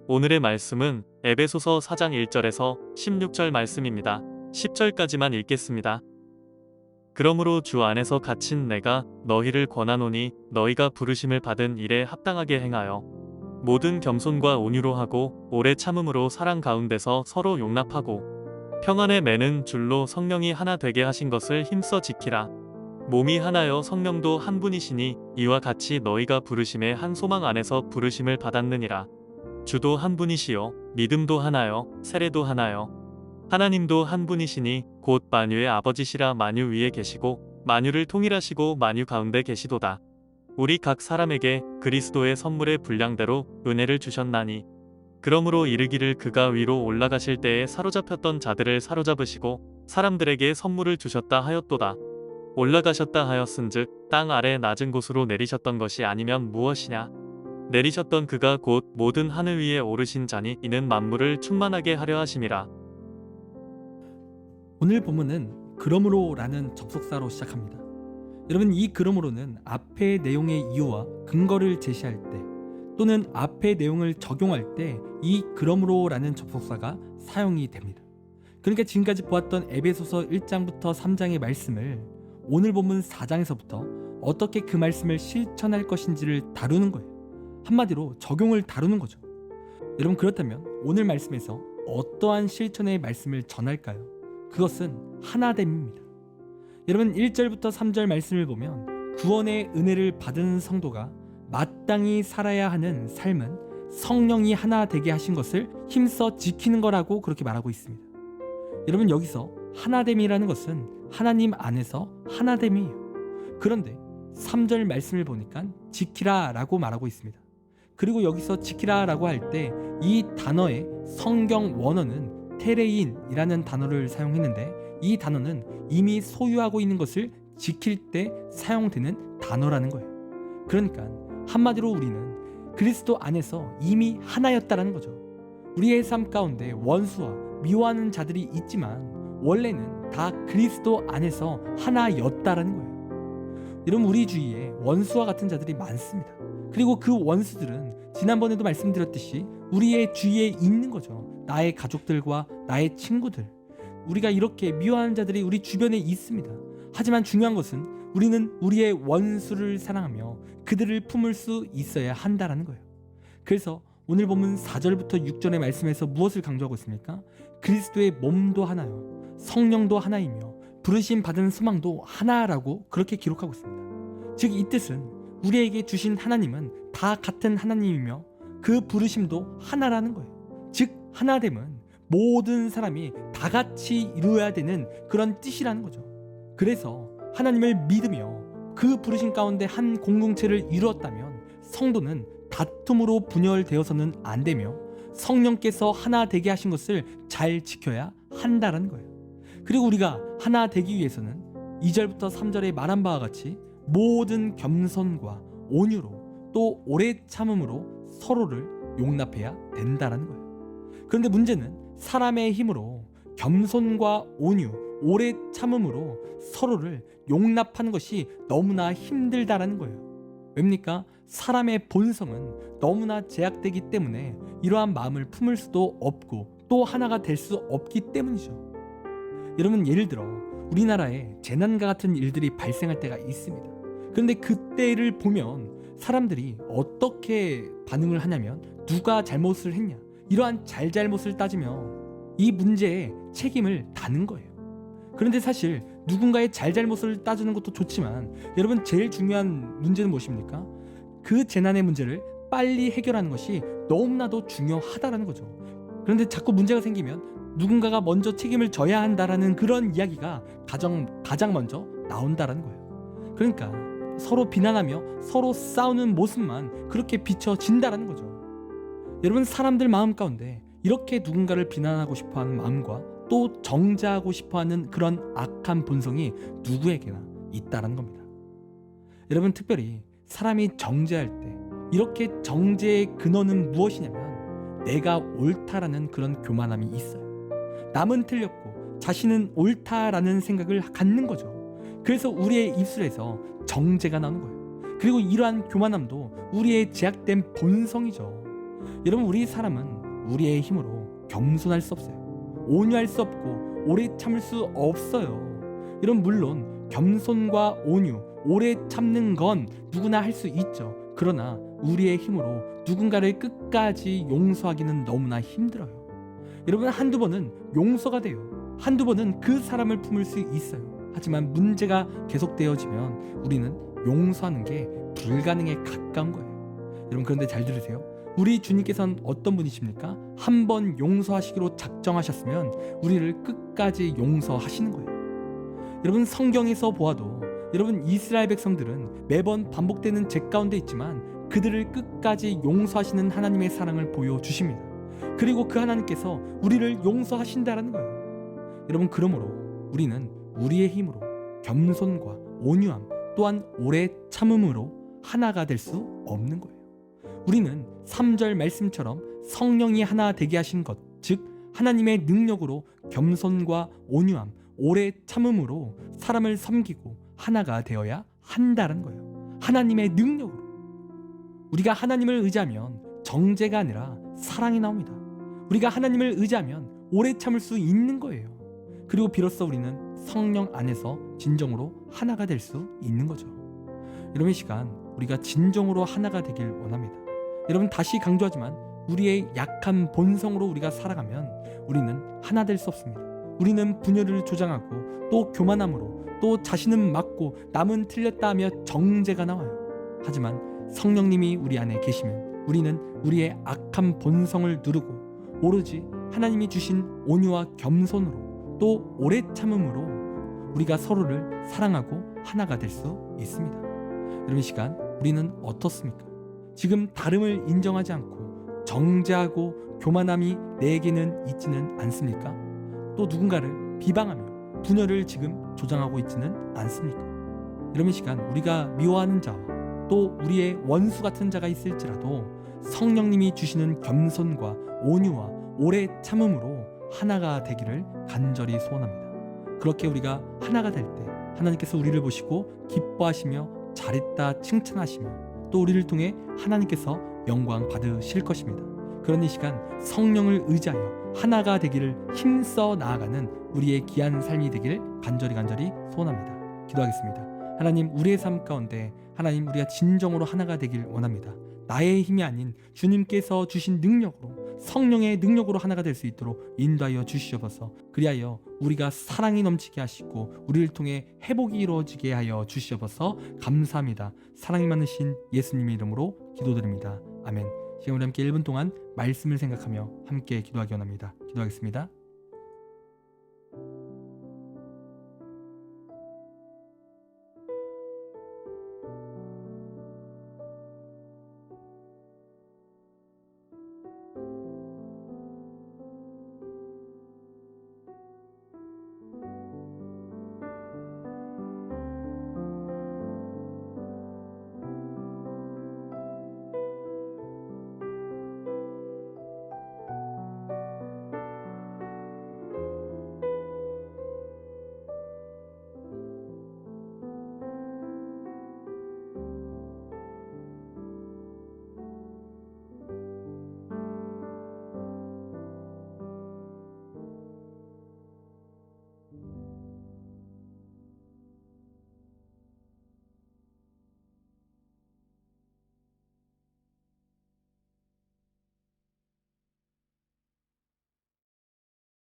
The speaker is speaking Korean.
오늘의 말씀은 에베소서 4장 1절에서 16절 말씀입니다. 10절까지만 읽겠습니다. 그러므로 주 안에서 갇힌 내가 너희를 권하노니 너희가 부르심을 받은 일에 합당하게 행하여 모든 겸손과 온유로 하고 오래 참음으로 사랑 가운데서 서로 용납하고 평안에 매는 줄로 성령이 하나 되게 하신 것을 힘써 지키라. 몸이 하나여 성령도 한 분이시니 이와 같이 너희가 부르심의 한 소망 안에서 부르심을 받았느니라. 주도 한 분이시요 믿음도 하나요 세례도 하나요 하나님도 한 분이시니 곧 만유의 아버지시라. 만유 위에 계시고 만유를 통일하시고 만유 가운데 계시도다. 우리 각 사람에게 그리스도의 선물의 분량대로 은혜를 주셨나니 그러므로 이르기를 그가 위로 올라가실 때에 사로잡혔던 자들을 사로잡으시고 사람들에게 선물을 주셨다 하였도다. 올라가셨다 하였은즉 땅 아래 낮은 곳으로 내리셨던 것이 아니면 무엇이냐. 내리셨던 그가 곧 모든 하늘 위에 오르신 자니 이는 만물을 충만하게 하려 하심이라. 오늘 본문은 그러므로라는 접속사로 시작합니다. 여러분, 이 그러므로는 앞의 내용의 이유와 근거를 제시할 때 또는 앞의 내용을 적용할 때 이 그러므로라는 접속사가 사용이 됩니다. 그러니까 지금까지 보았던 에베소서 1장부터 3장의 말씀을 오늘 본문 4장에서부터 어떻게 그 말씀을 실천할 것인지를 다루는 거예요. 한마디로 적용을 다루는 거죠. 여러분, 그렇다면 오늘 말씀에서 어떠한 실천의 말씀을 전할까요? 그것은 하나됨입니다. 여러분, 1절부터 3절 말씀을 보면 구원의 은혜를 받은 성도가 마땅히 살아야 하는 삶은 성령이 하나 되게 하신 것을 힘써 지키는 거라고 그렇게 말하고 있습니다. 여러분, 여기서 하나됨이라는 것은 하나님 안에서 하나됨이에요. 그런데 3절 말씀을 보니까 지키라 라고 말하고 있습니다. 그리고 여기서 지키라 라고 할 때 이 단어의 성경 원어는 테레인이라는 단어를 사용했는데 이 단어는 이미 소유하고 있는 것을 지킬 때 사용되는 단어라는 거예요. 그러니까 한마디로 우리는 그리스도 안에서 이미 하나였다라는 거죠. 우리의 삶 가운데 원수와 미워하는 자들이 있지만 원래는 다 그리스도 안에서 하나였다라는 거예요. 여러분, 우리 주위에 원수와 같은 자들이 많습니다. 그리고 그 원수들은 지난번에도 말씀드렸듯이 우리의 주위에 있는 거죠. 나의 가족들과 나의 친구들, 우리가 이렇게 미워하는 자들이 우리 주변에 있습니다. 하지만 중요한 것은 우리는 우리의 원수를 사랑하며 그들을 품을 수 있어야 한다라는 거예요. 그래서 오늘 본문 4절부터 6절의 말씀에서 무엇을 강조하고 있습니까? 그리스도의 몸도 하나요 성령도 하나이며 부르심 받은 소망도 하나라고 그렇게 기록하고 있습니다. 즉 이 뜻은 우리에게 주신 하나님은 다 같은 하나님이며 그 부르심도 하나라는 거예요. 즉 하나됨은 모든 사람이 다 같이 이루어야 되는 그런 뜻이라는 거죠. 그래서 하나님을 믿으며 그 부르심 가운데 한 공동체를 이루었다면 성도는 다툼으로 분열되어서는 안 되며 성령께서 하나 되게 하신 것을 잘 지켜야 한다는 거예요. 그리고 우리가 하나 되기 위해서는 2절부터 3절에 말한 바와 같이 모든 겸손과 온유로 또 오래 참음으로 서로를 용납해야 된다는 거예요. 그런데 문제는 사람의 힘으로 겸손과 온유, 오래 참음으로 서로를 용납하는 것이 너무나 힘들다라는 거예요. 왜입니까? 사람의 본성은 너무나 제약되기 때문에 이러한 마음을 품을 수도 없고 또 하나가 될 수 없기 때문이죠. 여러분, 예를 들어 우리나라에 재난과 같은 일들이 발생할 때가 있습니다. 그런데 그때를 보면 사람들이 어떻게 반응을 하냐면 누가 잘못을 했냐, 이러한 잘잘못을 따지며 이 문제에 책임을 다는 거예요. 그런데 사실 누군가의 잘잘못을 따지는 것도 좋지만 여러분, 제일 중요한 문제는 무엇입니까? 그 재난의 문제를 빨리 해결하는 것이 너무나도 중요하다라는 거죠. 그런데 자꾸 문제가 생기면 누군가가 먼저 책임을 져야 한다라는 그런 이야기가 가장 먼저 나온다라는 거예요. 그러니까 서로 비난하며 서로 싸우는 모습만 그렇게 비춰진다라는 거죠. 여러분, 사람들 마음 가운데 이렇게 누군가를 비난하고 싶어하는 마음과 또 정죄하고 싶어하는 그런 악한 본성이 누구에게나 있다는 겁니다. 여러분, 특별히 사람이 정죄할 때 이렇게 정죄의 근원은 무엇이냐면 내가 옳다라는 그런 교만함이 있어요. 남은 틀렸고 자신은 옳다라는 생각을 갖는 거죠. 그래서 우리의 입술에서 정죄가 나오는 거예요. 그리고 이러한 교만함도 우리의 제약된 본성이죠. 여러분, 우리 사람은 우리의 힘으로 겸손할 수 없어요. 온유할 수 없고 오래 참을 수 없어요. 여러분, 물론 겸손과 온유, 오래 참는 건 누구나 할 수 있죠. 그러나 우리의 힘으로 누군가를 끝까지 용서하기는 너무나 힘들어요. 여러분, 한두 번은 용서가 돼요. 한두 번은 그 사람을 품을 수 있어요. 하지만 문제가 계속되어지면 우리는 용서하는 게 불가능에 가까운 거예요. 여러분, 그런데 잘 들으세요. 우리 주님께서는 어떤 분이십니까? 한 번 용서하시기로 작정하셨으면 우리를 끝까지 용서하시는 거예요. 여러분, 성경에서 보아도 여러분, 이스라엘 백성들은 매번 반복되는 죄 가운데 있지만 그들을 끝까지 용서하시는 하나님의 사랑을 보여주십니다. 그리고 그 하나님께서 우리를 용서하신다라는 거예요. 여러분, 그러므로 우리는 우리의 힘으로 겸손과 온유함 또한 오래 참음으로 하나가 될 수 없는 거예요. 우리는 3절 말씀처럼 성령이 하나 되게 하신 것, 즉 하나님의 능력으로 겸손과 온유함, 오래 참음으로 사람을 섬기고 하나가 되어야 한다는 거예요. 하나님의 능력으로. 우리가 하나님을 의지하면 정죄가 아니라 사랑이 나옵니다. 우리가 하나님을 의지하면 오래 참을 수 있는 거예요. 그리고 비로소 우리는 성령 안에서 진정으로 하나가 될 수 있는 거죠. 여러분, 이 시간 우리가 진정으로 하나가 되길 원합니다. 여러분, 다시 강조하지만 우리의 약한 본성으로 우리가 살아가면 우리는 하나 될 수 없습니다. 우리는 분열을 조장하고 또 교만함으로 또 자신은 맞고 남은 틀렸다 하며 정죄가 나와요. 하지만 성령님이 우리 안에 계시면 우리는 우리의 악한 본성을 누르고 오로지 하나님이 주신 온유와 겸손으로 또 오래 참음으로 우리가 서로를 사랑하고 하나가 될 수 있습니다. 여러분, 이 시간 우리는 어떻습니까? 지금 다름을 인정하지 않고 정죄하고 교만함이 내게는 있지는 않습니까? 또 누군가를 비방하며 분열을 지금 조장하고 있지는 않습니까? 여러분, 이 시간 우리가 미워하는 자와 또 우리의 원수 같은 자가 있을지라도 성령님이 주시는 겸손과 온유와 오래 참음으로 하나가 되기를 간절히 소원합니다. 그렇게 우리가 하나가 될 때 하나님께서 우리를 보시고 기뻐하시며 잘했다 칭찬하시며 또 우리를 통해 하나님께서 영광 받으실 것입니다. 그런 이 시간 성령을 의지하여 하나가 되기를 힘써 나아가는 우리의 귀한 삶이 되길 간절히 소원합니다. 기도하겠습니다. 하나님, 우리의 삶 가운데 하나님, 우리가 진정으로 하나가 되길 원합니다. 나의 힘이 아닌 주님께서 주신 능력으로, 성령의 능력으로 하나가 될 수 있도록 인도하여 주시옵소서. 그리하여 우리가 사랑이 넘치게 하시고 우리를 통해 회복이 이루어지게 하여 주시옵소서. 감사합니다. 사랑이 많으신 예수님의 이름으로 기도드립니다. 아멘. 지금 우리 함께 1분 동안 말씀을 생각하며 함께 기도하기 원합니다. 기도하겠습니다.